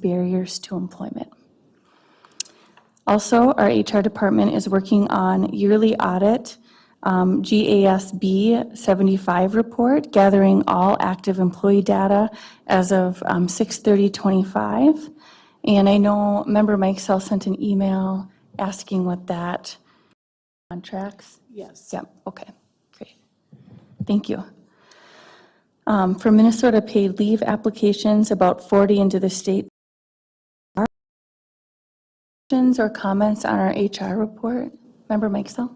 barriers to employment. Also, our HR department is working on yearly audit GASB 75 report, gathering all active employee data as of 6/30/25. And I know Member Mike Sell sent an email asking what that contracts. Yes. Yep, okay, great. Thank you. For Minnesota paid leave applications, about 40 into the state. Questions or comments on our HR report? Member Mike Sell?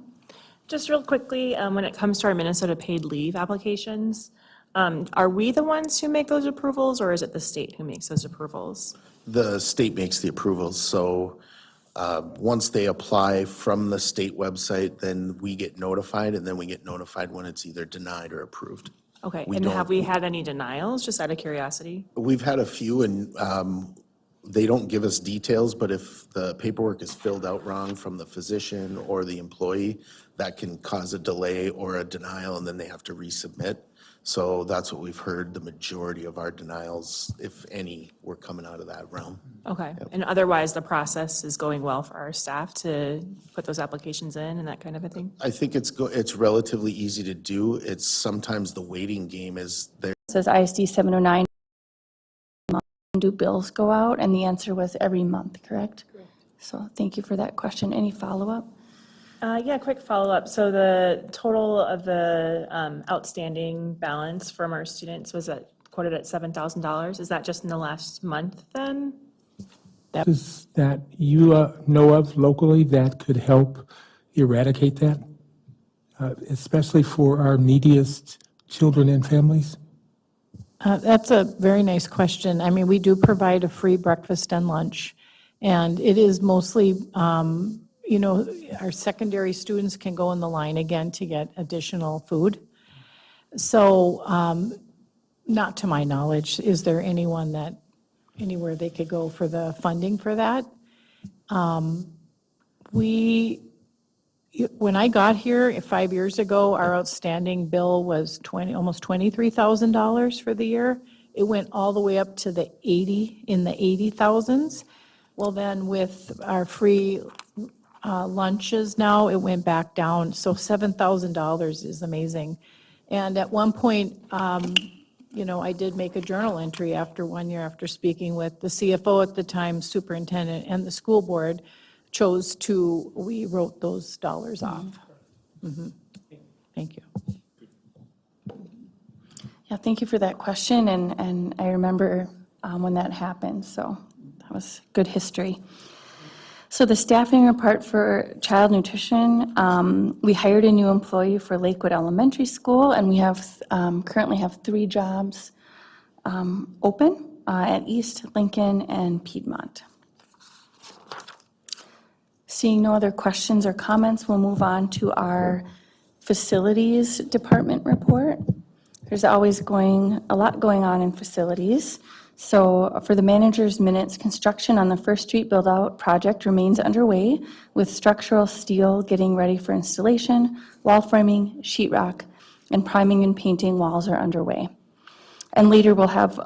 Just real quickly, when it comes to our Minnesota paid leave applications, are we the ones who make those approvals, or is it the state who makes those approvals? The state makes the approvals, so once they apply from the state website, then we get notified, and then we get notified when it's either denied or approved. Okay, We and have don't- we had any denials, just out of curiosity? We've had a few, and they don't give us details, but if the paperwork is filled out wrong from the physician or the employee, that can cause a delay or a denial, and then they have to resubmit. So that's what we've heard, the majority of our denials, if any, were coming out of that realm. Okay, and otherwise, the process is going well for our staff to put those applications in and that kind of a thing? I think it's relatively easy to do. It's sometimes the waiting game is there. It says ISD 709. Do bills go out? And the answer was every month, correct? Correct. So thank you for that question. Any follow-up? Yeah, quick follow-up. So the total of the outstanding balance from our students was quoted at $7,000. Is that just in the last month then? Is that you know of locally that could help eradicate that, especially for our neediest children and families? That's a very nice question. I mean, we do provide a free breakfast and lunch, and it is mostly, you know, our secondary students can go in the line again to get additional food. So, not to my knowledge, is there anyone that, anywhere they could go for the funding for that? When I got here 5 years ago, our outstanding bill was almost $23,000 for the year. It went all the way up to the 80,000s. Well, then with our free lunches now, it went back down. So $7,000 is amazing. And at one point, you know, I did make a journal entry after 1 year after speaking with the CFO at the time, superintendent, and the school board. We wrote those dollars off. Mm-hmm. Thank you. Yeah, thank you for that question, and I remember when that happened, so that was good history. So the staffing report for child nutrition, we hired a new employee for Lakewood Elementary School, and we have currently have 3 jobs open at East, Lincoln, and Piedmont. Seeing no other questions or comments, we'll move on to our facilities department report. There's always a lot going on in facilities. So for the manager's minutes, construction on the First Street build-out project remains underway with structural steel getting ready for installation, wall framing, sheetrock, and priming and painting walls are underway. And later we'll have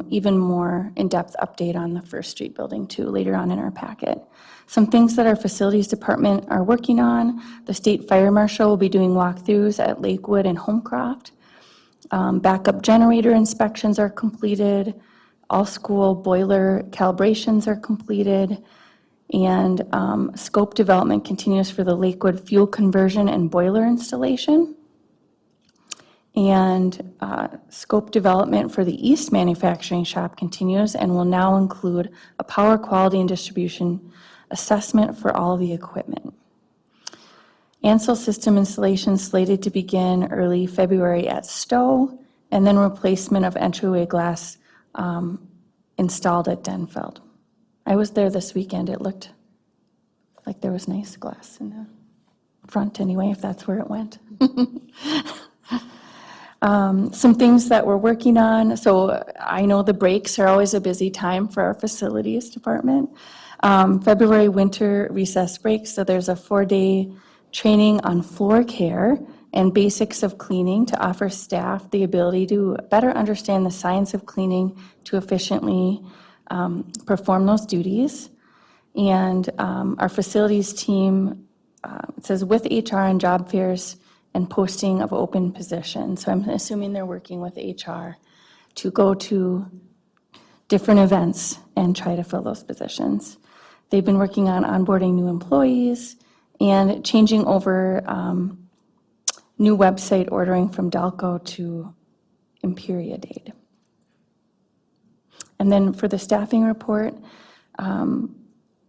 even more in-depth update on the First Street building too, later on in our packet. Some things that our facilities department are working on: the state fire marshal will be doing walkthroughs at Lakewood and Homecroft. Backup generator inspections are completed. All school boiler calibrations are completed. And scope development continues for the Lakewood fuel conversion and boiler installation. And scope development for the East manufacturing shop continues and will now include a power quality and distribution assessment for all the equipment. Ansel system installation slated to begin early February at Stowe, and then replacement of entryway glass installed at Denfeld. I was there this weekend. It looked like there was nice glass in the front anyway, if that's where it went. Some things that we're working on. So I know the breaks are always a busy time for our facilities department. February winter recess break, so there's a 4-day training on floor care and basics of cleaning to offer staff the ability to better understand the science of cleaning to efficiently perform those duties. And our facilities team, it says with HR and job fairs and posting of open positions. So I'm assuming they're working with HR to go to different events and try to fill those positions. They've been working on onboarding new employees and changing over new website ordering from Dalco to Imperiadade. And then for the staffing report,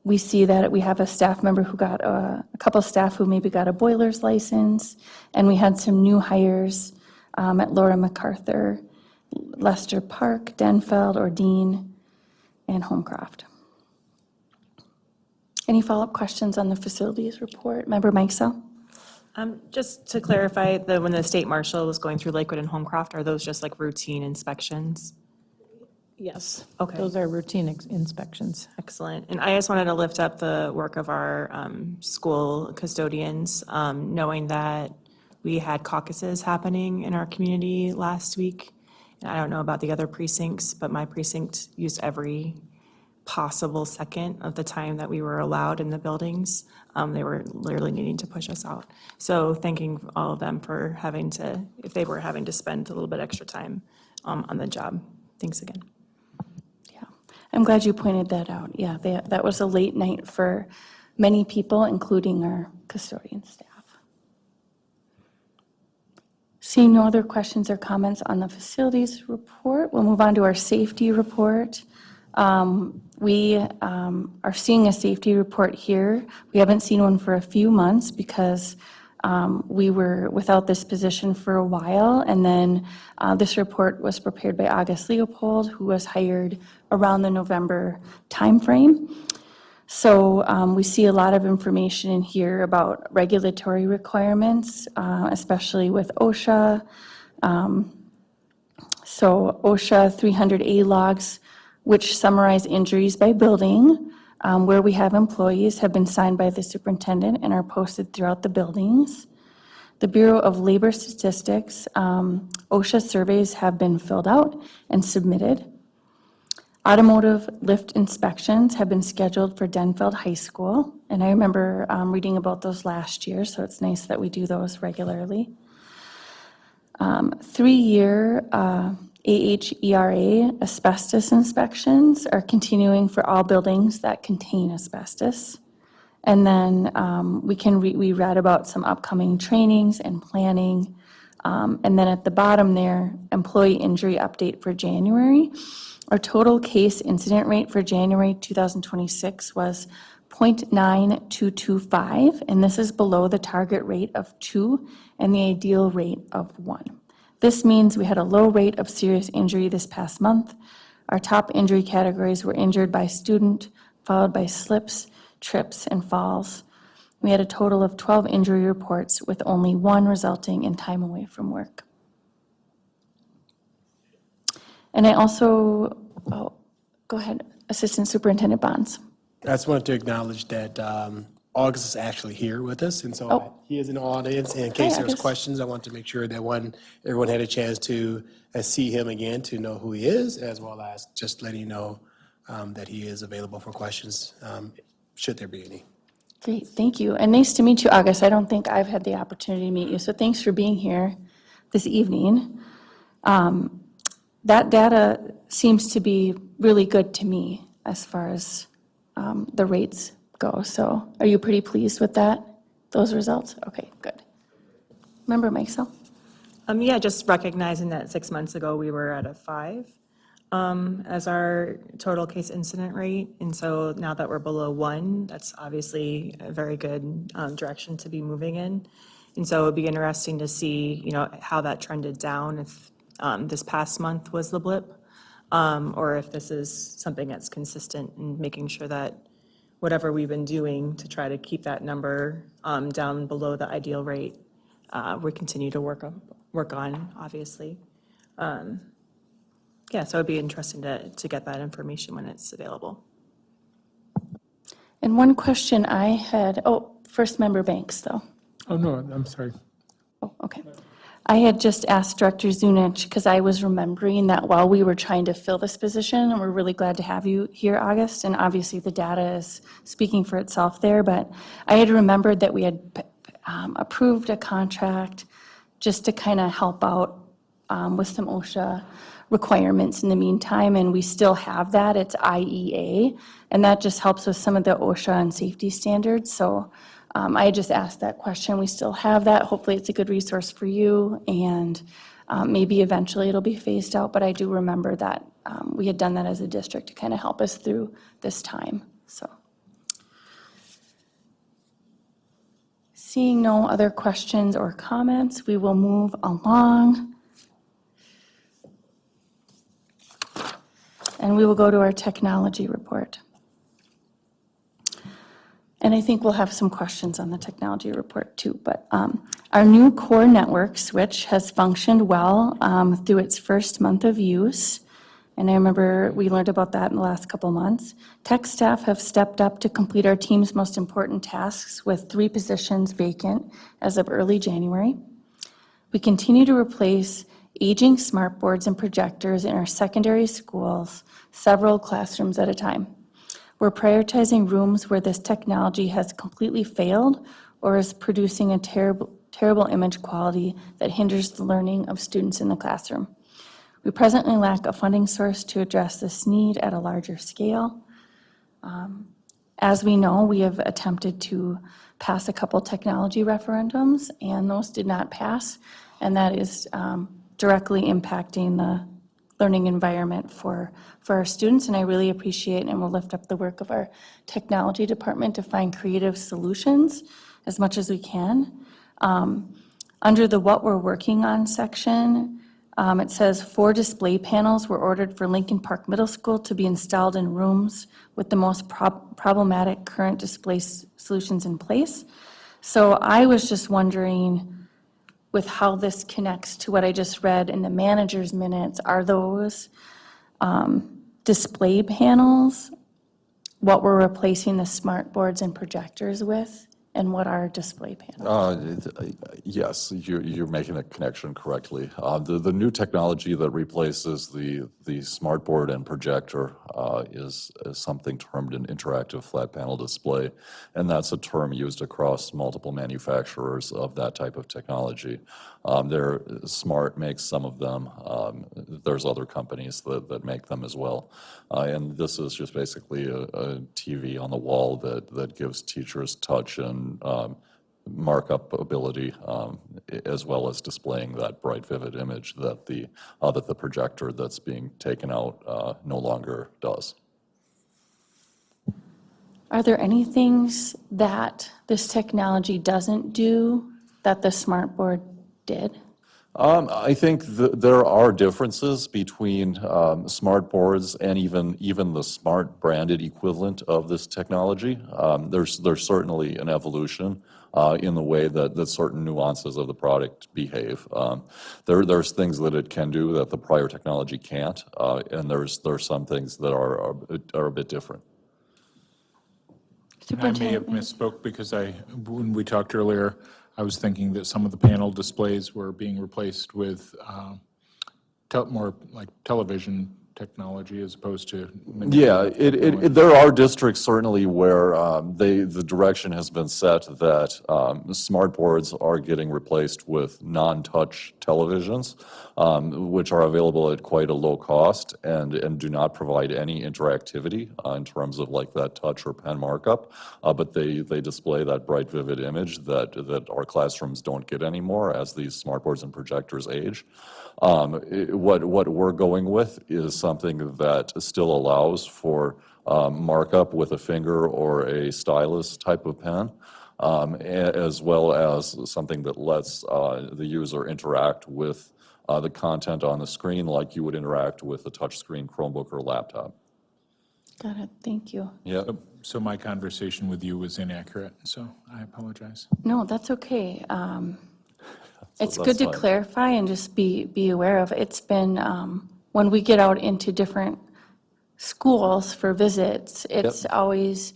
we see that we have a staff member who got, a couple staff who maybe got a boiler's license, and we had some new hires at Laura MacArthur, Lester Park, Denfeld, Ordine, and Homecroft. Any follow-up questions on the facilities report? Member Mikesell? Just to clarify, when the state marshal was going through Lakewood and Homecroft, are those just like routine inspections? Yes. Okay. Those are routine inspections. Excellent. And I just wanted to lift up the work of our school custodians, knowing that we had caucuses happening in our community last week. And I don't know about the other precincts, but my precinct used every possible second of the time that we were allowed in the buildings. They were literally needing to push us out. So thanking all of them for having to, if they were having to spend a little bit extra time on the job. Thanks again. Yeah, I'm glad you pointed that out. Yeah, that was a late night for many people, including our custodian staff. Seeing no other questions or comments on the facilities report, we'll move on to our safety report. We are seeing a safety report here. We haven't seen one for a few months because we were without this position for a while. And then this report was prepared by August Leopold, who was hired around the November timeframe. So we see a lot of information in here about regulatory requirements, especially with OSHA. So OSHA 300A logs, which summarize injuries by building, where we have employees, have been signed by the superintendent and are posted throughout the buildings. The Bureau of Labor Statistics, OSHA surveys have been filled out and submitted. Automotive lift inspections have been scheduled for Denfeld High School, and I remember reading about those last year, so it's nice that we do those regularly. 3-year AHERA asbestos inspections are continuing for all buildings that contain asbestos. And then we read about some upcoming trainings and planning. And then at the bottom there, employee injury update for January. Our total case incident rate for January 2026 was 0.9225, and this is below the target rate of 2 and the ideal rate of 1. This means we had a low rate of serious injury this past month. Our top injury categories were injured by student, followed by slips, trips, and falls. We had a total of 12 injury reports, with only 1 resulting in time away from work. And I also, go ahead, Assistant Superintendent Bonds. I just wanted to acknowledge that August is actually here with us, and so he is in the audience. And in case there's August. questions, I want to make sure that everyone had a chance to see him again, to know who he is, as well as just letting you know that he is available for questions, should there be any. Great, thank you. And nice to meet you, August. I don't think I've had the opportunity to meet you, so thanks for being here this evening. That data seems to be really good to me as far as the rates go. So are you pretty pleased with those results? Okay, good. Member Mikesell? Yeah, just recognizing that 6 months ago, we were at a 5 as our total case incident rate. And so now that we're below 1, that's obviously a very good direction to be moving in. And so it'd be interesting to see, how that trended down, if this past month was the blip, or if this is something that's consistent, and making sure that whatever we've been doing to try to keep that number down below the ideal rate, we continue to work on, obviously. Yeah, so it'd be interesting to get that information when it's available. And one question I had, first Member Banks, though. Oh, no, I'm sorry. Oh, okay. I had just asked Director Zunich, because I was remembering that while we were trying to fill this position, and we're really glad to have you here, August, and obviously the data is speaking for itself there, but I had remembered that we had approved a contract just to kind of help out with some OSHA requirements in the meantime, and we still have that. It's IEA, and that just helps with some of the OSHA and safety standards. So I just asked that question. We still have that. Hopefully, it's a good resource for you, and maybe eventually it'll be phased out, but I do remember that we had done that as a district to kind of help us through this time, so. Seeing no other questions or comments, we will move along. And we will go to our technology report. And I think we'll have some questions on the technology report too, but our new core network switch has functioned well through its first month of use. And I remember we learned about that in the last couple months. Tech staff have stepped up to complete our team's most important tasks with 3 positions vacant as of early January. We continue to replace aging smartboards and projectors in our secondary schools, several classrooms at a time. We're prioritizing rooms where this technology has completely failed or is producing a terrible image quality that hinders the learning of students in the classroom. We presently lack a funding source to address this need at a larger scale. As we know, we have attempted to pass a couple technology referendums, and those did not pass, and that is directly impacting the learning environment for our students, and I really appreciate and will lift up the work of our technology department to find creative solutions as much as we can. Under the what we're working on section, it says 4 display panels were ordered for Lincoln Park Middle School to be installed in rooms with the most problematic current display solutions in place. So I was just wondering, with how this connects to what I just read in the manager's minutes, are those display panels what we're replacing the smart boards and projectors with, and what are display panels? Yes, you're making a connection correctly. The new technology that replaces the smart board and projector is something termed an interactive flat panel display, and that's a term used across multiple manufacturers of that type of technology. Smart makes some of them. There's other companies that make them as well. And this is just basically a TV on the wall that gives teachers touch and markup ability, as well as displaying that bright, vivid image that the projector that's being taken out no longer does. Are there any things that this technology doesn't do that the smart board did? I think there are differences between smart boards and even the smart branded equivalent of this technology. There's certainly an evolution in the way that certain nuances of the product behave. There's things that it can do that the prior technology can't, and there's some things that are a bit different. And I may have misspoke because when we talked earlier, I was thinking that some of the panel displays were being replaced with more like television technology as opposed to. Yeah, there are districts certainly where the direction has been set that smart boards are getting replaced with non-touch televisions, which are available at quite a low cost and do not provide any interactivity in terms of like that touch or pen markup, but they display that bright, vivid image that our classrooms don't get anymore as these smart boards and projectors age. What we're going with is something that still allows for markup with a finger or a stylus type of pen, as well as something that lets the user interact with the content on the screen like you would interact with a touchscreen Chromebook or laptop. Got it, thank you. Yeah. So my conversation with you was inaccurate, so I apologize. No, that's okay. It's that's good to fine. clarify and just be aware of. It's been, when we get out into different schools for visits, it's always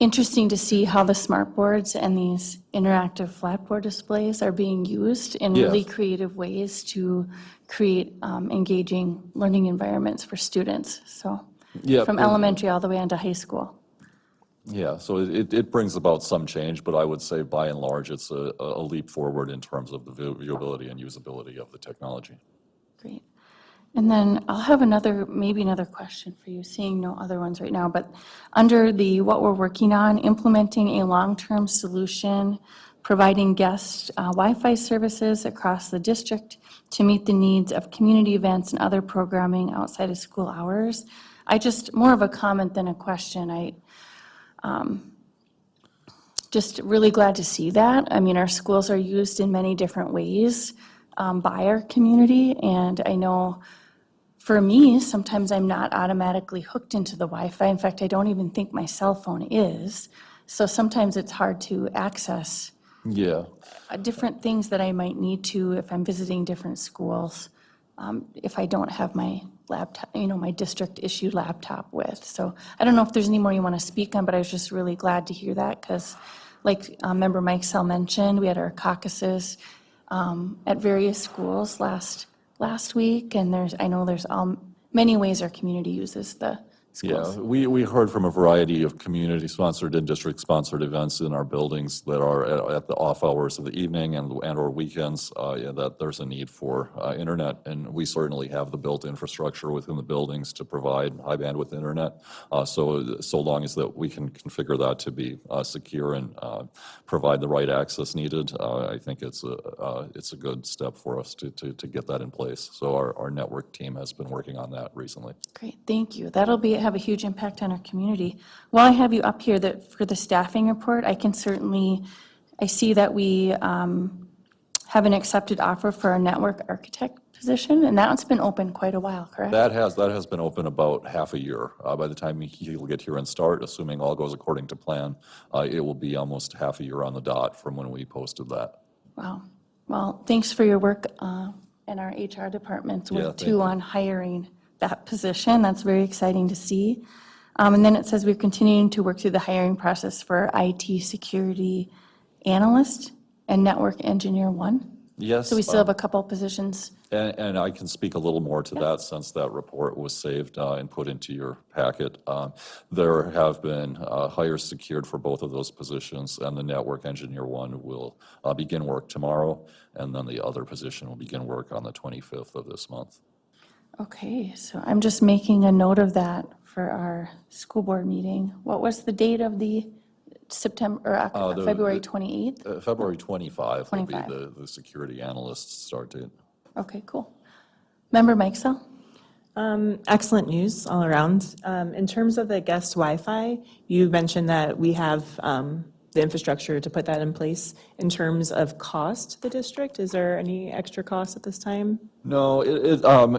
interesting to see how the smart boards and these interactive flatboard displays are being used in really Yes. creative ways to create engaging learning environments for students. So Yeah, from elementary all the way onto high school. Yeah, so it brings about some change, but I would say by and large, it's a leap forward in terms of the viewability and usability of the technology. Great. And then I'll have maybe another question for you, seeing no other ones right now. But under what we're working on, implementing a long-term solution, providing guest Wi-Fi services across the district to meet the needs of community events and other programming outside of school hours. More of a comment than a question. Just really glad to see that. I mean, our schools are used in many different ways by our community, and I know for me, sometimes I'm not automatically hooked into the Wi-Fi. In fact, I don't even think my cell phone is. So sometimes it's hard to access Yeah, different things that I might need to if I'm visiting different schools, if I don't have my laptop, my district-issued laptop with. So I don't know if there's any more you want to speak on, but I was just really glad to hear that because, like Member Mike Sell mentioned, we had our caucuses at various schools last week, and I know there's many ways our community uses the yeah. schools. We heard from a variety of community-sponsored and district-sponsored events in our buildings that are at the off hours of the evening and/or weekends, that there's a need for internet, and we certainly have the built infrastructure within the buildings to provide high bandwidth internet. So long as that we can configure that to be secure and provide the right access needed, I think it's a good step for us to get that in place. So our network team has been working on that recently. Great, thank you. That'll have a huge impact on our community. While I have you up here, for the staffing report, I see that we have an accepted offer for our network architect position, and that's been open quite a while, correct? That has been open about half a year. By the time he'll get here and start, assuming all goes according to plan, it will be almost half a year on the dot from when we posted that. Wow. Well, thanks for your work in our HR department's Yeah, work thank too you. on hiring that position. That's very exciting to see. And then it says we're continuing to work through the hiring process for IT security analyst and network engineer 1. Yes. So we still have a couple positions. And I can speak a little more to that since that report was saved and put into your packet. There have been hires secured for both of those positions, and the network engineer 1 will begin work tomorrow, and then the other position will begin work on the 25th of this month. Okay, so I'm just making a note of that for our school board meeting. What was the date of the February 28th? February 25 will be 25. the security analyst start date. Okay, cool. Member Mike Sell? Excellent news all around. In terms of the guest Wi-Fi, you mentioned that we have the infrastructure to put that in place. In terms of cost to the district, is there any extra cost at this time? No,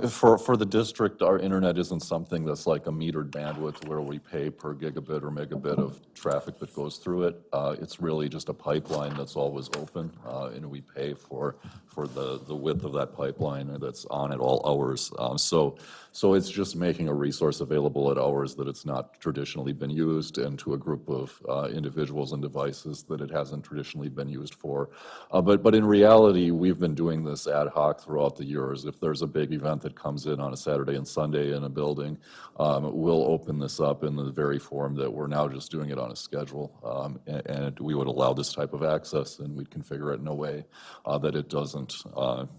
for the district, our internet isn't something that's like a metered bandwidth where we pay per gigabit or megabit of traffic that goes through it. It's really just a pipeline that's always open, and we pay for the width of that pipeline that's on at all hours. So it's just making a resource available at hours that it's not traditionally been used and to a group of individuals and devices that it hasn't traditionally been used for. But in reality, we've been doing this ad hoc throughout the years. If there's a big event that comes in on a Saturday and Sunday in a building, we'll open this up in the very form that we're now just doing it on a schedule. And we would allow this type of access, and we'd configure it in a way that it doesn't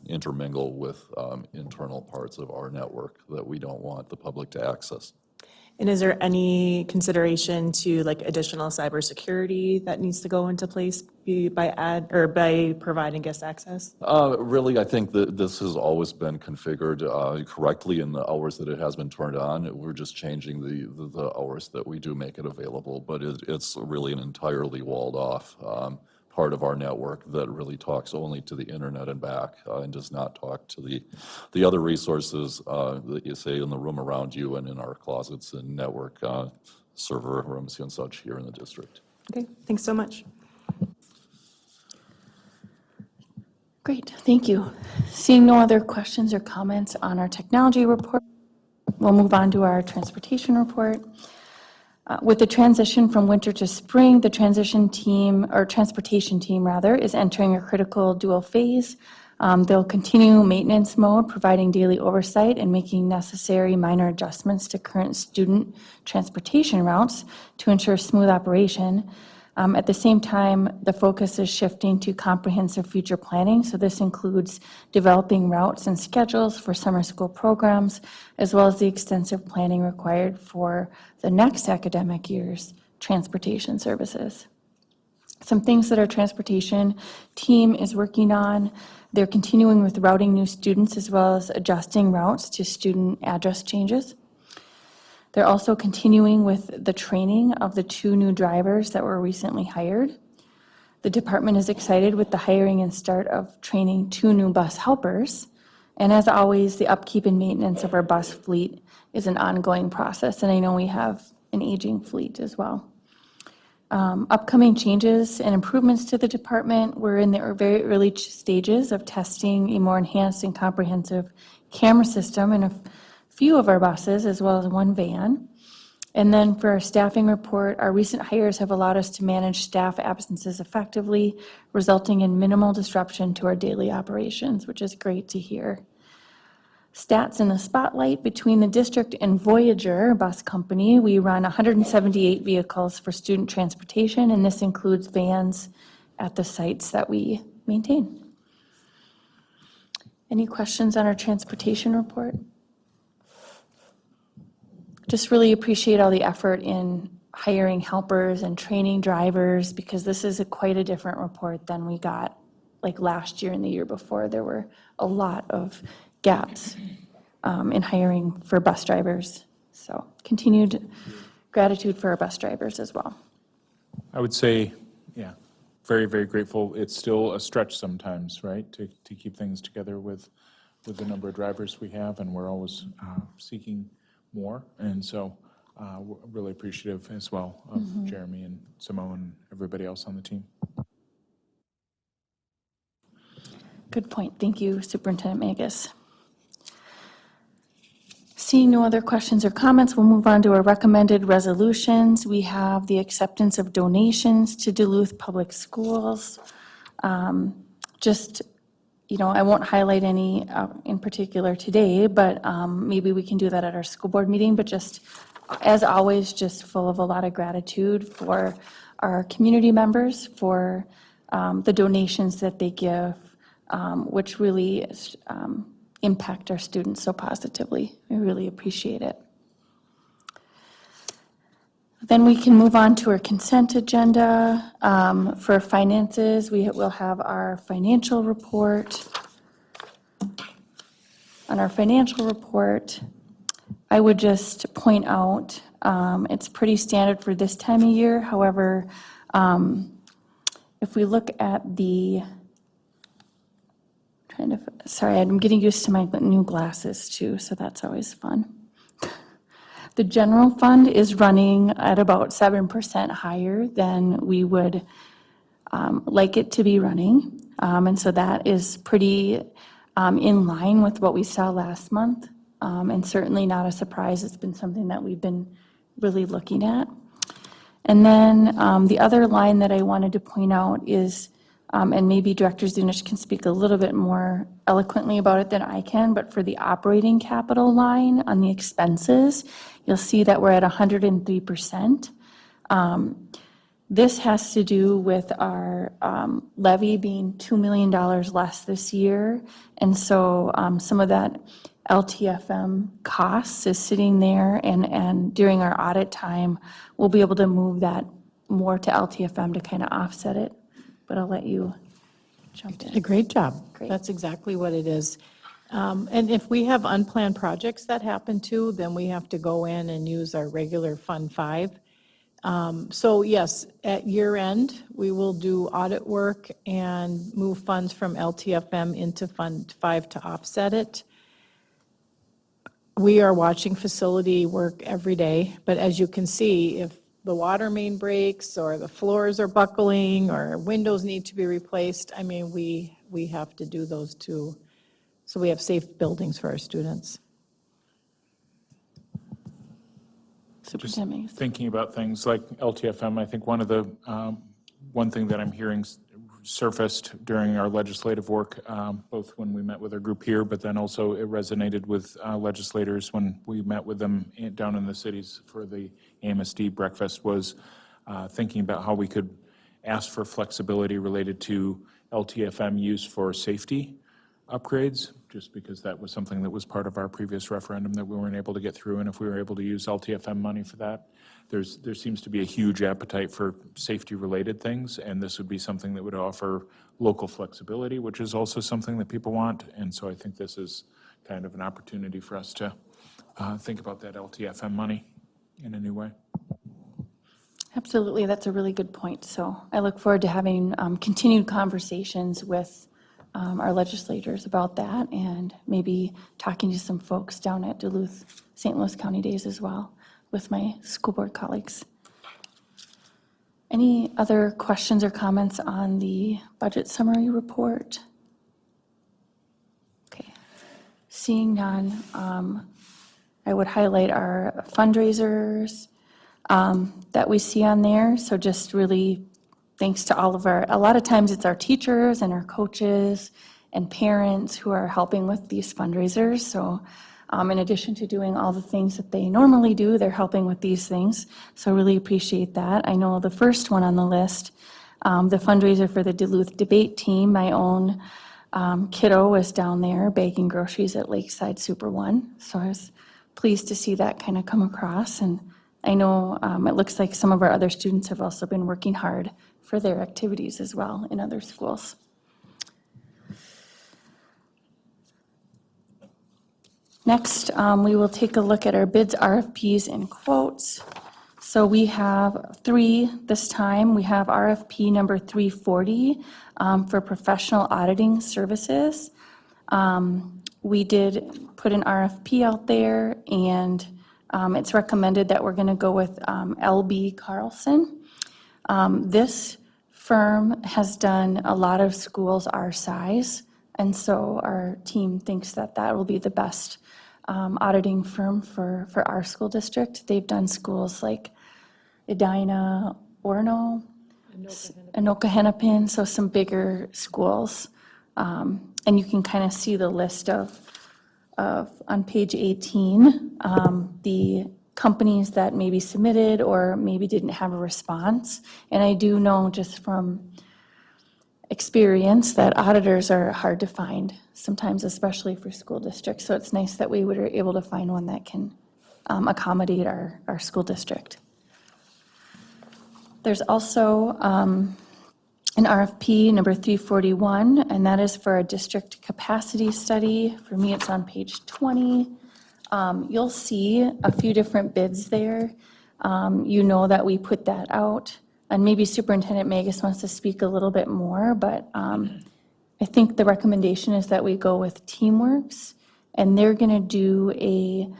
intermingle with internal parts of our network that we don't want the public to access. And is there any consideration to like additional cybersecurity that needs to go into place by providing guest access? Really, I think that this has always been configured correctly in the hours that it has been turned on. We're just changing the hours that we do make it available, but it's really an entirely walled off part of our network that really talks only to the internet and back and does not talk to the other resources that you say in the room around you and in our closets and network server rooms and such here in the district. Okay, thanks so much. Great, thank you. Seeing no other questions or comments on our technology report, we'll move on to our transportation report. With the transition from winter to spring, the transition team, or transportation team rather, is entering a critical dual phase. They'll continue maintenance mode, providing daily oversight and making necessary minor adjustments to current student transportation routes to ensure smooth operation. At the same time, the focus is shifting to comprehensive future planning. So this includes developing routes and schedules for summer school programs, as well as the extensive planning required for the next academic year's transportation services. Some things that our transportation team is working on, they're continuing with routing new students as well as adjusting routes to student address changes. They're also continuing with the training of the 2 new drivers that were recently hired. The department is excited with the hiring and start of training 2 new bus helpers. And as always, the upkeep and maintenance of our bus fleet is an ongoing process, and I know we have an aging fleet as well. Upcoming changes and improvements to the department, we're in the very early stages of testing a more enhanced and comprehensive camera system in a few of our buses, as well as 1 van. And then for our staffing report, our recent hires have allowed us to manage staff absences effectively, resulting in minimal disruption to our daily operations, which is great to hear. Stats in the spotlight: between the district and Voyager bus company, we run 178 vehicles for student transportation, and this includes vans at the sites that we maintain. Any questions on our transportation report? Just really appreciate all the effort in hiring helpers and training drivers, because this is quite a different report than we got like last year and the year before. There were a lot of gaps in hiring for bus drivers. So continued gratitude for our bus drivers as well. I would say, yeah, very, very grateful. It's still a stretch sometimes, right, to keep things together with the number of drivers we have, and we're always seeking more. And so we're really appreciative as well of Jeremy and Simone and everybody else on the team. Good point. Thank you, Superintendent Magus. Seeing no other questions or comments, we'll move on to our recommended resolutions. We have the acceptance of donations to Duluth Public Schools. Just, I won't highlight any in particular today, but maybe we can do that at our school board meeting. But just, as always, just full of a lot of gratitude for our community members, for the donations that they give, which really impact our students so positively. I really appreciate it. Then we can move on to our consent agenda. For finances, we will have our financial report. On our financial report, I would just point out, it's pretty standard for this time of year. However, if we look at the, sorry, I'm getting used to my new glasses too, so that's always fun. The general fund is running at about 7% higher than we would like it to be running. And so that is pretty in line with what we saw last month, and certainly not a surprise. It's been something that we've been really looking at. And then the other line that I wanted to point out is, and maybe Director Zunic can speak a little bit more eloquently about it than I can, but for the operating capital line on the expenses, you'll see that we're at 103%. This has to do with our levy being $2 million less this year. And so some of that LTFM costs is sitting there, and during our audit time, we'll be able to move that more to LTFM to kind of offset it. But I'll let you jump in. A great job. Great. That's exactly what it is. And if we have unplanned projects that happen too, then we have to go in and use our regular Fund 5. So yes, at year end, we will do audit work and move funds from LTFM into Fund 5 to offset it. We are watching facility work every day, but as you can see, if the water main breaks or the floors are buckling or windows need to be replaced, I mean, we have to do those too. So we have safe buildings for our students. Superintendent Magus. Thinking about things like LTFM, I think one thing that I'm hearing surfaced during our legislative work, both when we met with our group here, but then also it resonated with legislators when we met with them down in the cities for the AMSD breakfast, was thinking about how we could ask for flexibility related to LTFM use for safety upgrades, just because that was something that was part of our previous referendum that we weren't able to get through, and if we were able to use LTFM money for that, there seems to be a huge appetite for safety-related things, and this would be something that would offer local flexibility, which is also something that people want, and so I think this is kind of an opportunity for us to think about that LTFM money in a new way. Absolutely, that's a really good point. So I look forward to having continued conversations with our legislators about that, and maybe talking to some folks down at Duluth, St. Louis County Days as well with my school board colleagues. Any other questions or comments on the budget summary report? Okay, seeing none, I would highlight our fundraisers that we see on there. So just really thanks to all of a lot of times it's our teachers and our coaches and parents who are helping with these fundraisers. So in addition to doing all the things that they normally do, they're helping with these things. So really appreciate that. I know the first one on the list, the fundraiser for the Duluth debate team, my own kiddo was down there bagging groceries at Lakeside Super One. So I was pleased to see that kind of come across. And I know it looks like some of our other students have also been working hard for their activities as well in other schools. Next, we will take a look at our bids, RFPs, and quotes. So we have 3 this time. We have RFP number 340 for professional auditing services. We did put an RFP out there, and it's recommended that we're going to go with LB Carlson. This firm has done a lot of schools our size, and so our team thinks that that will be the best auditing firm for our school district. They've done schools like Edina, Orono, Anoka Hennepin, so some bigger schools. And you can kind of see the list of on page 18, the companies that maybe submitted or maybe didn't have a response. And I do know just from experience that auditors are hard to find, sometimes especially for school districts. So it's nice that we were able to find one that can accommodate our school district. There's also an RFP number 341, and that is for a district capacity study. For me, it's on page 20. You'll see a few different bids there. You know that we put that out, and maybe Superintendent Magus wants to speak a little bit more, but I think the recommendation is that we go with TeamWorks, and they're going to do a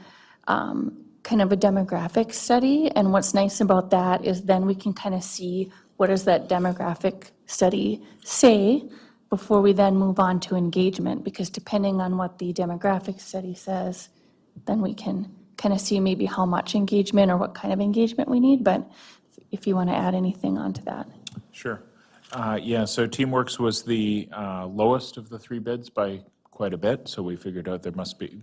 kind of a demographic study. And what's nice about that is then we can kind of see what does that demographic study say before we then move on to engagement, because depending on what the demographic study says, then we can kind of see maybe how much engagement or what kind of engagement we need. But if you want to add anything onto that. Sure. Yeah, so TeamWorks was the lowest of the 3 bids by quite a bit, so we figured out there must be,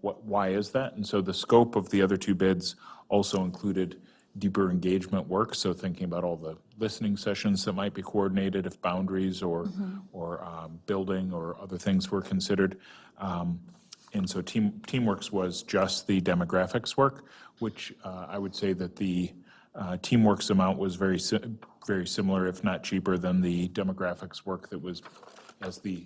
why is that? And so the scope of the other 2 bids also included deeper engagement work, so thinking about all the listening sessions that might be coordinated if boundaries or building or other things were considered. And so TeamWorks was just the demographics work, which I would say that the TeamWorks amount was very similar, if not cheaper, than the demographics work that was as the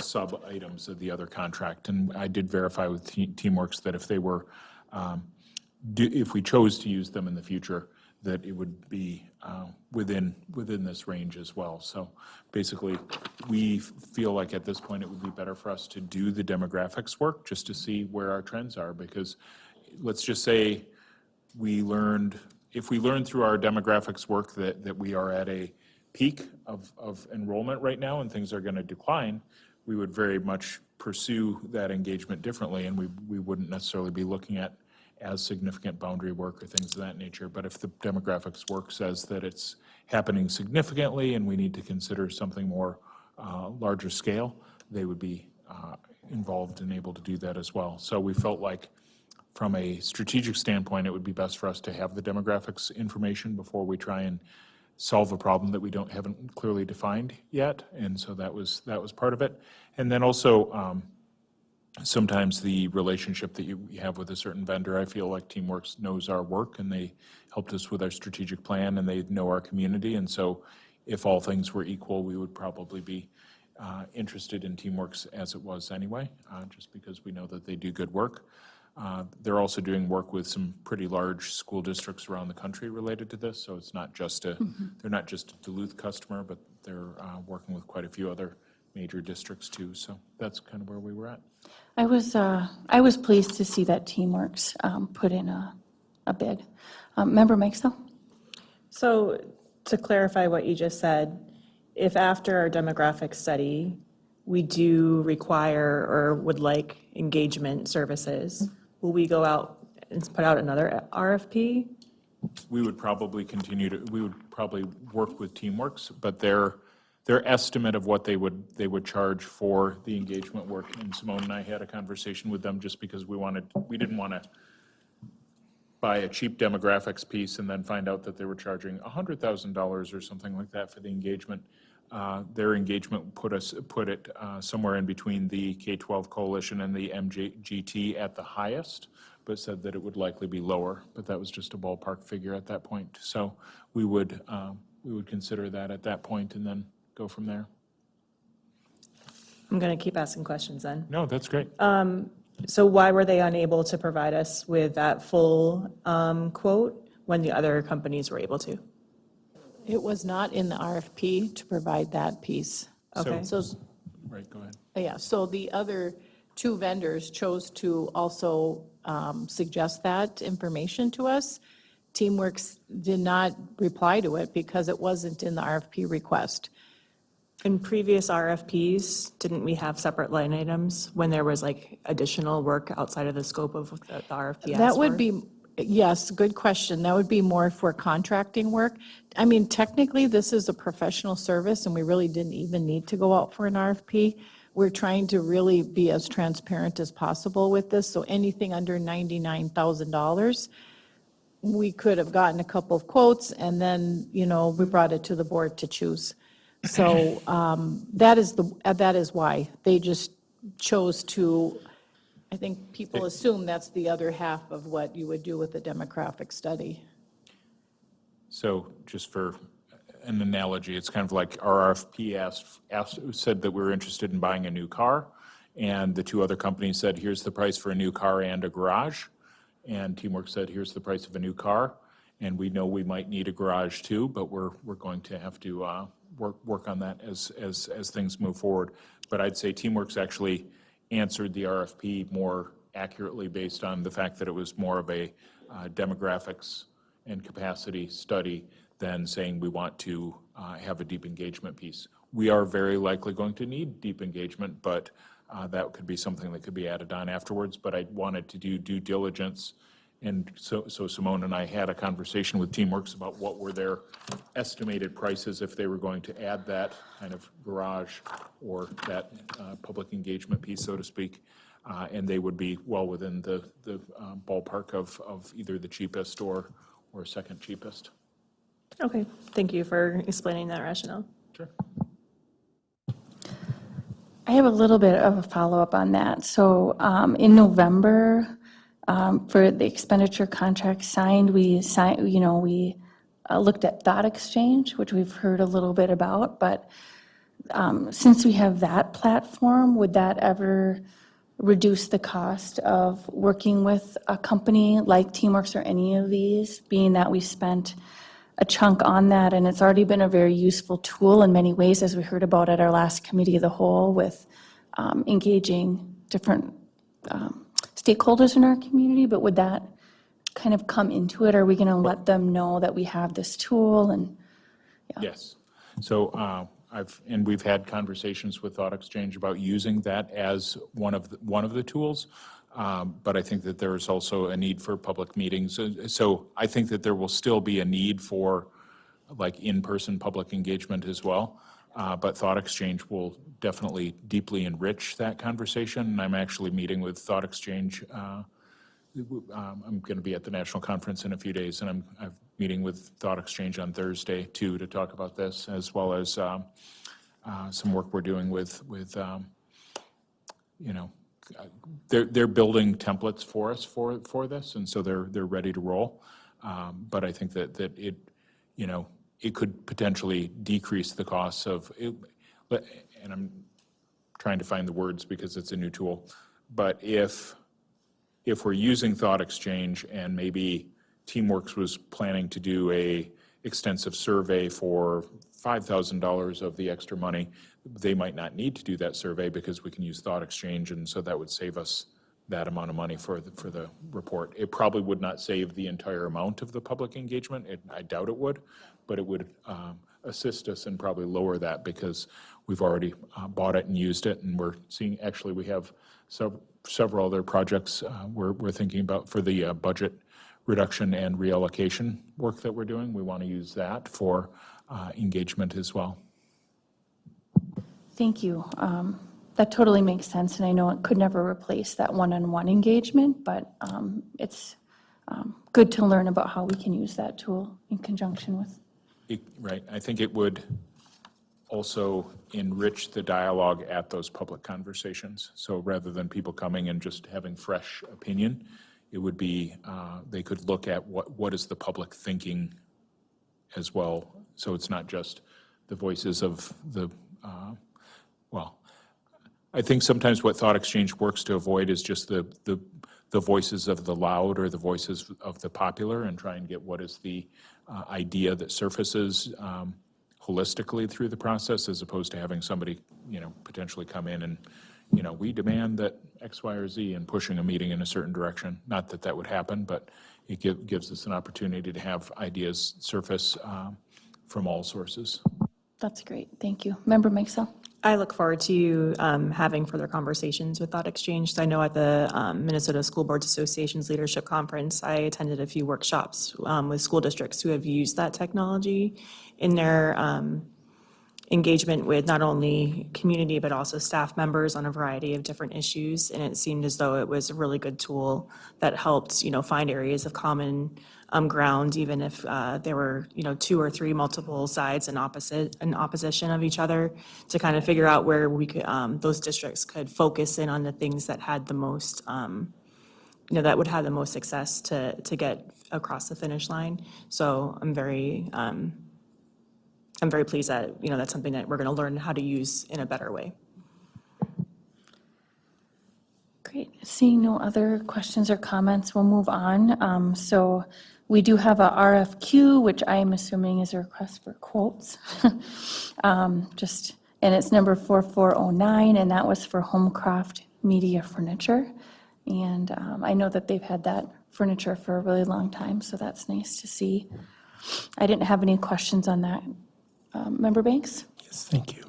sub-items of the other contract. And I did verify with TeamWorks that if they were, if we chose to use them in the future, that it would be within this range as well. So basically, we feel like at this point it would be better for us to do the demographics work just to see where our trends are, because let's just say if we learned through our demographics work that we are at a peak of enrollment right now and things are going to decline, we would very much pursue that engagement differently, and we wouldn't necessarily be looking at as significant boundary work or things of that nature. But if the demographics work says that it's happening significantly and we need to consider something more larger scale, they would be involved and able to do that as well. So we felt like from a strategic standpoint, it would be best for us to have the demographics information before we try and solve a problem that we haven't clearly defined yet. And so that was part of it. And then also, sometimes the relationship that you have with a certain vendor, I feel like Teamworks knows our work and they helped us with our strategic plan and they know our community. And so if all things were equal, we would probably be interested in Teamworks as it was anyway, just because we know that they do good work. They're also doing work with some pretty large school districts around the country related to this. So it's not just they're not just a Duluth customer, but they're working with quite a few other major districts too. So that's kind of where we were at. I was pleased to see that Teamworks put in a bid. Member Mikesell? So to clarify what you just said, if after our demographic study, we do require or would like engagement services, will we go out and put out another RFP? We would probably work with Teamworks, but their estimate of what they would charge for the engagement work, and Simone and I had a conversation with them just because we didn't want to buy a cheap demographics piece and then find out that they were charging $100,000 or something like that for the engagement. Their engagement put it somewhere in between the K-12 Coalition and the MGT at the highest, but said that it would likely be lower, but that was just a ballpark figure at that point. So we would consider that at that point and then go from there. I'm going to keep asking questions then. No, that's great. So why were they unable to provide us with that full quote when the other companies were able to? It was not in the RFP to provide that piece. Okay. So, Right, go ahead. yeah, so the other two vendors chose to also suggest that information to us. Teamworks did not reply to it because it wasn't in the RFP request. In previous RFPs, didn't we have separate line items when there was like additional work outside of the scope of what the RFP asked That would for? be, yes, good question. That would be more for contracting work. I mean, technically, this is a professional service, and we really didn't even need to go out for an RFP. We're trying to really be as transparent as possible with this, so anything under $99,000, we could have gotten a couple of quotes, and then, we brought it to the board to choose. So that is why. They just chose to, I think people assume that's the other half of what you would do with a demographic study. So just for an analogy, it's kind of like our RFP said that we were interested in buying a new car, and the two other companies said, here's the price for a new car and a garage. And Teamwork said, here's the price of a new car. And we know we might need a garage too, but we're going to have to work on that as things move forward. But I'd say Teamworks actually answered the RFP more accurately based on the fact that it was more of a demographics and capacity study than saying we want to have a deep engagement piece. We are very likely going to need deep engagement, but that could be something that could be added on afterwards. But I wanted to do due diligence. And so Simone and I had a conversation with Teamworks about what were their estimated prices if they were going to add that kind of garage or that public engagement piece, so to speak. And they would be well within the ballpark of either the cheapest or second cheapest. Okay, thank you for explaining that rationale. Sure. I have a little bit of a follow-up on that. So in November, for the expenditure contract signed, we looked at Thought Exchange, which we've heard a little bit about, but since we have that platform, would that ever reduce the cost of working with a company like Teamworks or any of these, being that we spent a chunk on that, and it's already been a very useful tool in many ways, as we heard about at our last committee of the whole, with engaging different stakeholders in our community, but would that kind of come into it? Are we going to let them know that we have this tool? And Yes. So we've had conversations with Thought Exchange about using that as one of the tools. But I think that there is also a need for public meetings. So I think that there will still be a need for like in-person public engagement as well. But Thought Exchange will definitely deeply enrich that conversation. And I'm actually meeting with Thought Exchange. I'm going to be at the national conference in a few days, and I'm meeting with Thought Exchange on Thursday too to talk about this, as well as some work we're doing with you know, they're building templates for us for this, and so they're ready to roll. But I think that it, you know, it could potentially decrease the costs of it, and I'm trying to find the words because it's a new tool. But if we're using Thought Exchange and maybe TeamWorks was planning to do a extensive survey for $5,000 of the extra money, they might not need to do that survey because we can use Thought Exchange, and so that would save us that amount of money for the report. It probably would not save the entire amount of the public engagement. I doubt it would, but it would assist us and probably lower that because we've already bought it and used it, and we're seeing, actually, we have several other projects we're thinking about for the budget reduction and reallocation work that we're doing. We want to use that for engagement as well. Thank you. That totally makes sense, and I know it could never replace that one-on-one engagement, but it's good to learn about how we can use that tool in conjunction with. Right. I think it would also enrich the dialogue at those public conversations. So rather than people coming and just having fresh opinion, it would be, they could look at what is the public thinking as well. So it's not just the voices of the, well, I think sometimes what Thought Exchange works to avoid is just the voices of the loud or the voices of the popular, and try and get what is the idea that surfaces holistically through the process, as opposed to having somebody, you know, potentially come in and, you know, we demand that X, Y, or Z, and pushing a meeting in a certain direction. Not that that would happen, but it gives us an opportunity to have ideas surface from all sources. That's great. Thank you. Member Mikesell? I look forward to you having further conversations with Thought Exchange. So I know at the Minnesota School Boards Association's Leadership Conference, I attended a few workshops with school districts who have used that technology in their engagement with not only community, but also staff members on a variety of different issues. And it seemed as though it was a really good tool that helped, you know, find areas of common ground, even if there were, you know, 2 or 3 multiple sides in opposition of each other, to kind of figure out where we could, those districts could focus in on the things that had the most, you know, that would have the most success to get across the finish line. So I'm very pleased that, you know, that's something that we're going to learn how to use in a better way. Great. Seeing no other questions or comments, we'll move on. So we do have a RFQ, which I am assuming is a request for quotes. And it's number 4409, and that was for Homecraft Media Furniture. And I know that they've had that furniture for a really long time, so that's nice to see. I didn't have any questions on that. Member Banks? Yes, thank you.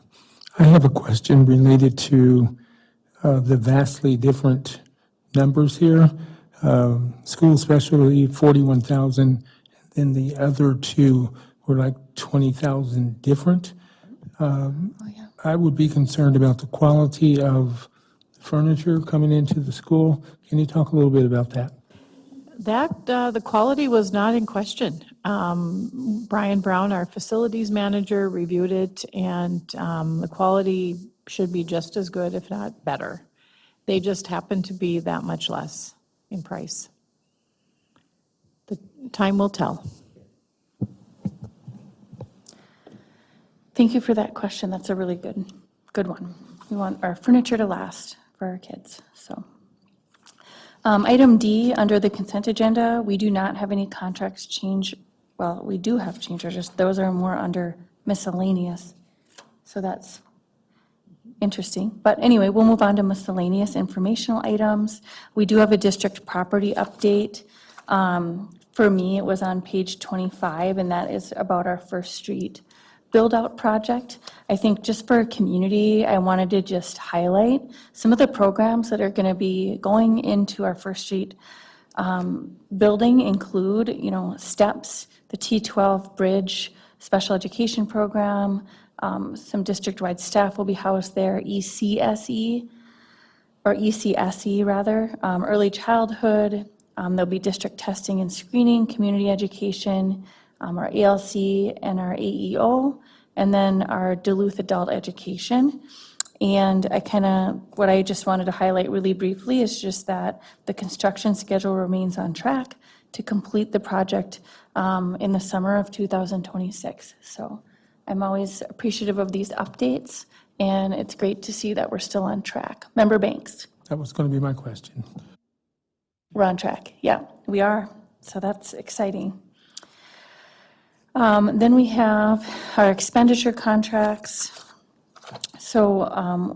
I have a question related to the vastly different numbers here. School specialty, 41,000, and the other two were like 20,000 different. I would be concerned about the quality of furniture coming into the school. Can you talk a little bit about that? The quality was not in question. Brian Brown, our facilities manager, reviewed it, and the quality should be just as good, if not better. They just happen to be that much less in price. The time will tell. Thank you for that question. That's a really good one. We want our furniture to last for our kids, so. Item D, under the consent agenda, we do not have any contracts change. Well, we do have change orders. Those are more under miscellaneous. So that's interesting. But anyway, we'll move on to miscellaneous informational items. We do have a district property update. For me, it was on page 25, and that is about our First Street build-out project. I think just for a community, I wanted to just highlight some of the programs that are going to be going into our First Street building include, STEPS, the T12 Bridge Special Education Program, some district-wide staff will be housed there, ECSE, or ECSE rather, early childhood, there'll be district testing and screening, community education, our ALC and our AEO, and then our Duluth adult education. And what I just wanted to highlight really briefly is just that the construction schedule remains on track to complete the project in the summer of 2026. So I'm always appreciative of these updates, and it's great to see that we're still on track. Member Banks? That was going to be my question. We're on track. Yeah, we are. So that's exciting. Then we have our expenditure contracts. So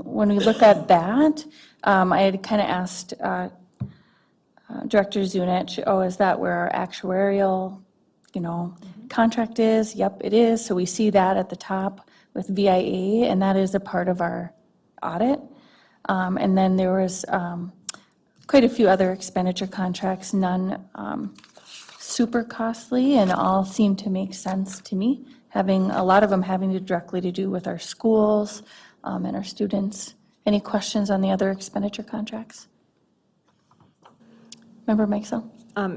when we look at that, I had kind of asked Director Zunich, is that where our actuarial, contract is? Yep, it is. So we see that at the top with VIA, and that is a part of our audit. And then there was quite a few other expenditure contracts, none super costly, and all seem to make sense to me, having a lot of them having directly to do with our schools and our students. Any questions on the other expenditure contracts? Member Meixel?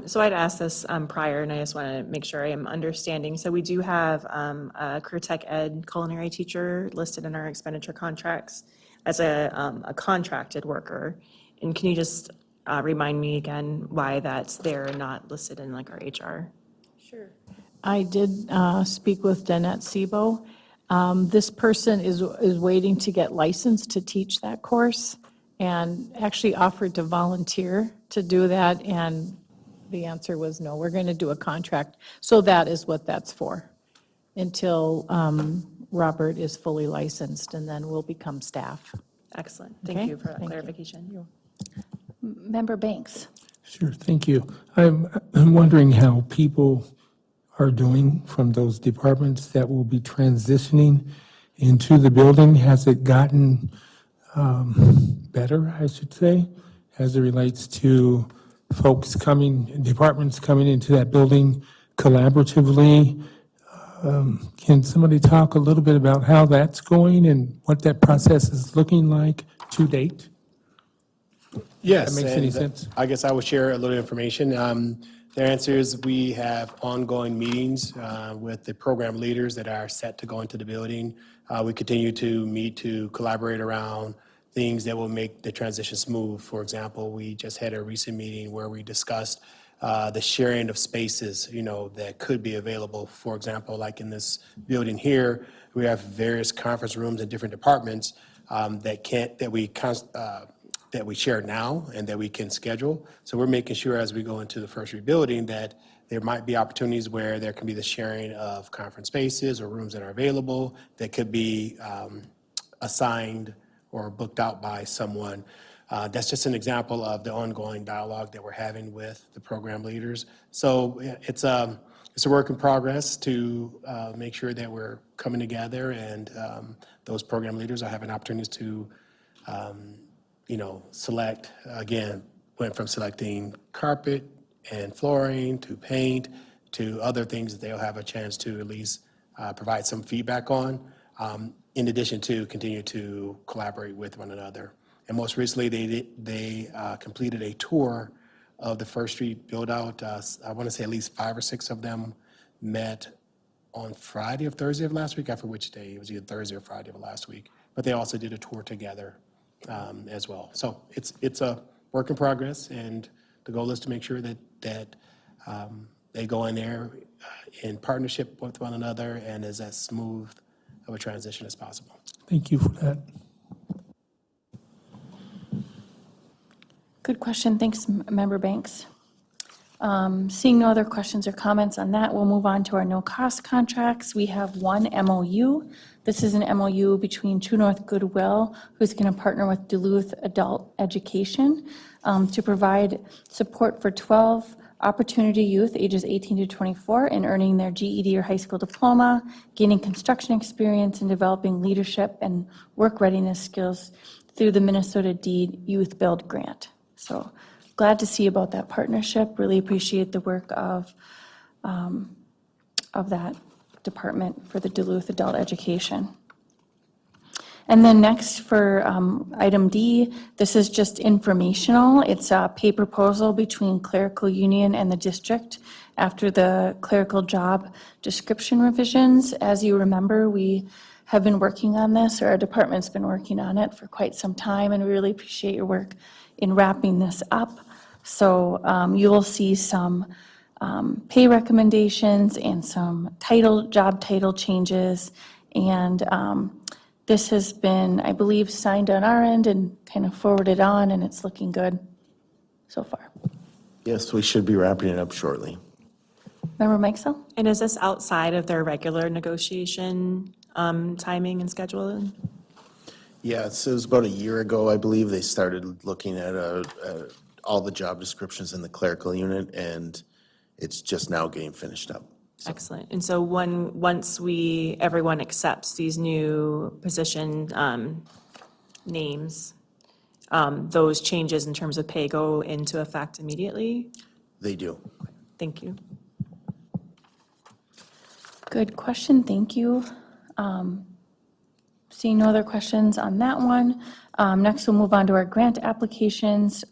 So I'd asked this prior, and I just want to make sure I am understanding. So we do have a career tech ed culinary teacher listed in our expenditure contracts as a contracted worker. And can you just remind me again why that's there and not listed in like our HR? Sure. I did speak with Danette Sebo. This person is waiting to get licensed to teach that course and actually offered to volunteer to do that, and the answer was no, we're going to do a contract. So that is what that's for, until Robert is fully licensed, and then we'll become staff. Excellent. Thank Okay, you for that thank you. clarification. Member Banks? Sure, thank you. I'm wondering how people are doing from those departments that will be transitioning into the building. Has it gotten better, I should say, as it relates to departments coming into that building collaboratively? Can somebody talk a little bit about how that's going and what that process is looking like to date? Yes. That makes any and sense? I guess I will share a little information. The answer is we have ongoing meetings with the program leaders that are set to go into the building. We continue to meet to collaborate around things that will make the transition smooth. For example, we just had a recent meeting where we discussed the sharing of spaces, that could be available. For example, like in this building here, we have various conference rooms in different departments that we share now and that we can schedule. So we're making sure as we go into the first rebuilding that there might be opportunities where there can be the sharing of conference spaces or rooms that are available that could be assigned or booked out by someone. That's just an example of the ongoing dialogue that we're having with the program leaders. So it's a work in progress to make sure that we're coming together, and those program leaders are having opportunities to select, again, went from selecting carpet and flooring to paint to other things that they'll have a chance to at least provide some feedback on, in addition to continue to collaborate with one another. And most recently, they completed a tour of the First Street build-out. I want to say at least 5 or 6 of them met on Friday or Thursday of last week. I forget which day. It was either Thursday or Friday of last week. But they also did a tour together as well. So it's a work in progress, and the goal is to make sure that they go in there in partnership with one another and is as smooth of a transition as possible. Thank you for that. Good question. Thanks, Member Banks. Seeing no other questions or comments on that, we'll move on to our no-cost contracts. We have one MOU. This is an MOU between True North Goodwill, who's going to partner with Duluth Adult Education to provide support for 12 opportunity youth ages 18 to 24 in earning their GED or high school diploma, gaining construction experience, and developing leadership and work readiness skills through the Minnesota DEED Youth Build Grant. So glad to see about that partnership. Really appreciate the work of that department for the Duluth Adult Education. And then next for item D, this is just informational. It's a pay proposal between clerical union and the district after the clerical job description revisions. As you remember, we have been working on this, or our department's been working on it for quite some time, and we really appreciate your work in wrapping this up. So you will see some pay recommendations and some job title changes, and this has been, I believe, signed on our end and kind of forwarded on, and it's looking good so far. Yes, we should be wrapping it up shortly. Member Mikesell? And is this outside of their regular negotiation timing and scheduling? Yeah, so it was about a year ago, I believe, they started looking at all the job descriptions in the clerical unit, and it's just now getting finished up. Excellent. And so once everyone accepts these new position names, those changes in terms of pay go into effect immediately? They do. Thank you. Good question, thank you. Seeing no other questions on that one. Next, we'll move on to our grant applications.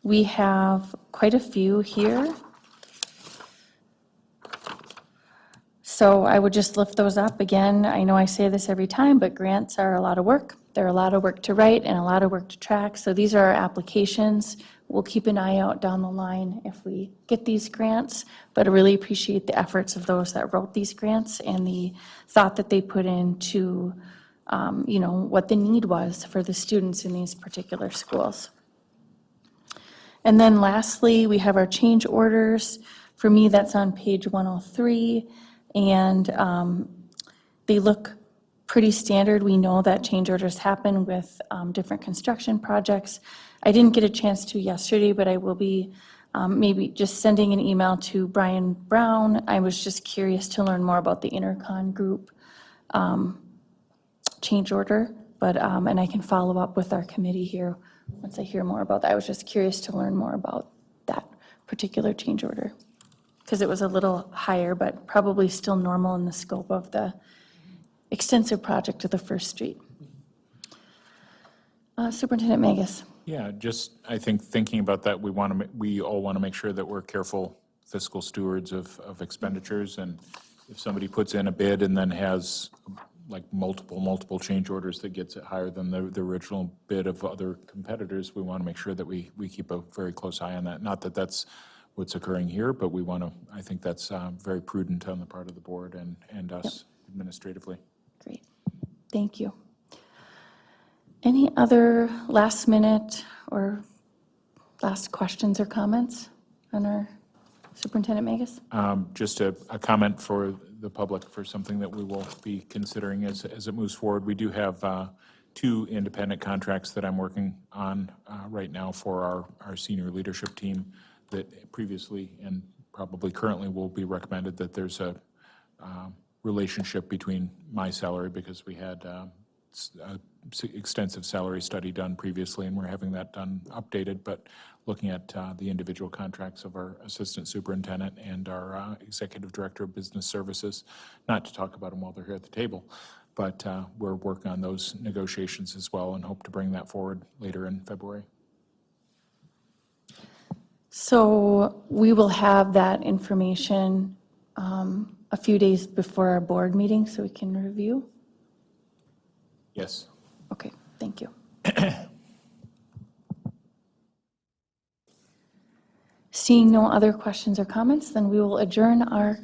We have quite a few here. So I would just lift those up again. I know I say this every time, but grants are a lot of work. They're a lot of work to write and a lot of work to track. So these are our applications. We'll keep an eye out down the line if we get these grants, but I really appreciate the efforts of those that wrote these grants and the thought that they put into, what the need was for the students in these particular schools. And then lastly, we have our change orders. For me, that's on page 103. And they look pretty standard. We know that change orders happen with different construction projects. I didn't get a chance to yesterday, but I will be maybe just sending an email to Brian Brown. I was just curious to learn more about the Intercon group change order, but and I can follow up with our committee here once I hear more about that. I was just curious to learn more about that particular change order, because it was a little higher, but probably still normal in the scope of the extensive project of the First Street. Superintendent Magus. Yeah, just, I think, thinking about that, we all want to make sure that we're careful fiscal stewards of expenditures, and if somebody puts in a bid and then has like multiple change orders that gets it higher than the original bid of other competitors, we want to make sure that we keep a very close eye on that. Not that that's what's occurring here, but we want to, I think that's very prudent on the part of the board and us administratively. Great, thank you. Any other last minute or last questions or comments on our Superintendent Magus? Just a comment for the public for something that we will be considering as it moves forward. We do have 2 independent contracts that I'm working on right now for our senior leadership team that previously and probably currently will be recommended that there's a relationship between my salary, because we had extensive salary study done previously, and we're having that done updated, but looking at the individual contracts of our assistant superintendent and our executive director of business services, not to talk about them while they're here at the table, but we're working on those negotiations as well and hope to bring that forward later in February. So we will have that information a few days before our board meeting so we can review? Yes. Okay, thank you. Seeing no other questions or comments, then we will adjourn our